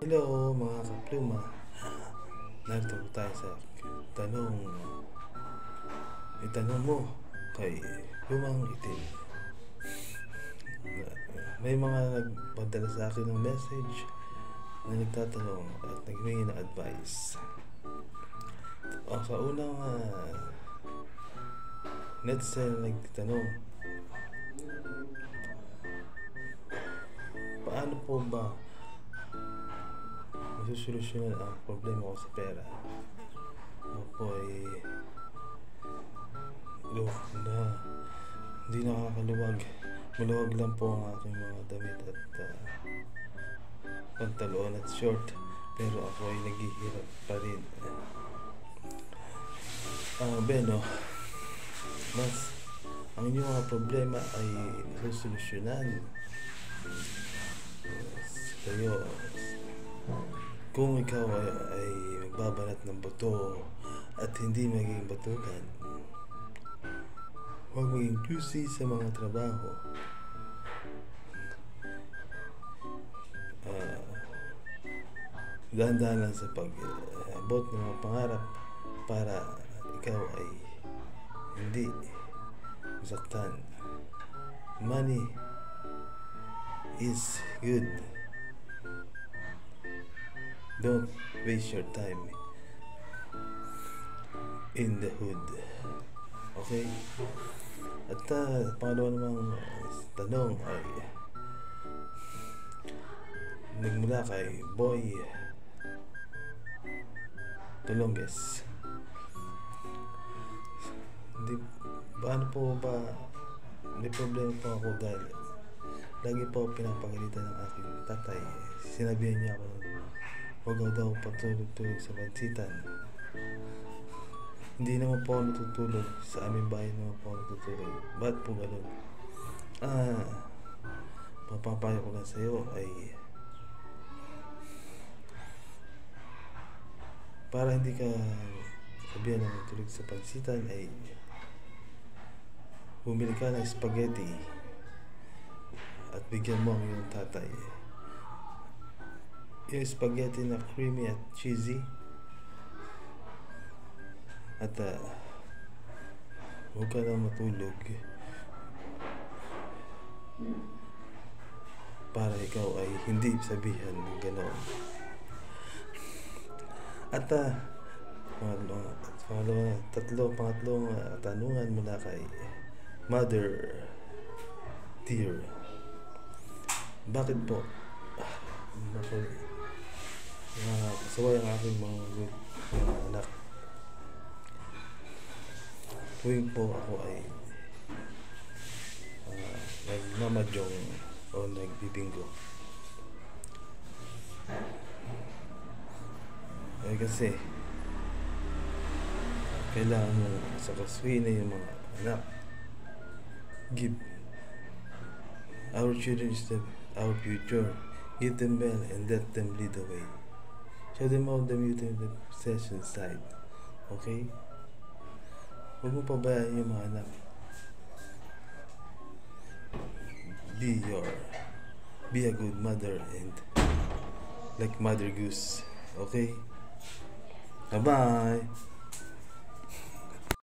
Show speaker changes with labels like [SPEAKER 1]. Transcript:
[SPEAKER 1] Hello mga kapluma, narito tayo sa itanong mo kay Lumang Itim. May mga nagpadala sa akin ng message na nagtatanong at naghingi ng advice. Sa unang netizen nagtanong, paano po ba masusolusyonan ang problema ko sa pera? Ako po ay hindi nakakaluwag. Maluwag lang po ang aking mga damit at pantalon at short, pero ako ay naghihirap pa rin. Beno, mas ang inyong mga problema ay masusolusyonan kayo kung ikaw ay magbabanat ng buto at hindi maging batukan. Huwag maging juicy sa mga trabaho. Dahan-dahan lang sa pag-abot ng mga pangarap para ikaw ay hindi masaktan. Money is good. Don't waste your time in the hood. Okay? At pangalawa namang tanong ay nagmula kay Boy Tulonges. Paano po ba may problema po ako dahil lagi po pinapagalitan ng aking tatay. Sinabihan niya ako huwag daw patulog-tulog sa pansitan. Hindi naman po ako natutulog. Sa aming bahay naman po ako natutulog. Ba't po ganun? Mapapayo ko lang sa'yo ay para hindi ka sabihan ng tulog sa pansitan ay bumili ka ng spaghetti at bigyan mo ang iyong tatay. Yung spaghetti na creamy at cheesy. At huwag ka na matulog para ikaw ay hindi sabihan ng gano'n. At pangatlong tanungan mula kay Mother Dear. Bakit po pasaway ang aking mga anak tuwing po ako ay nagmamadyong o nagbibingo? Kasi kailangan mo sakasuhin na yung mga anak. Give our children is our future. Give them well and let them lead the way. Show them all the beauty of the possession side. Okay? Huwag mo pabayaan yung mga anak. Be a good mother and like Mother Goose. Okay? Bye-bye!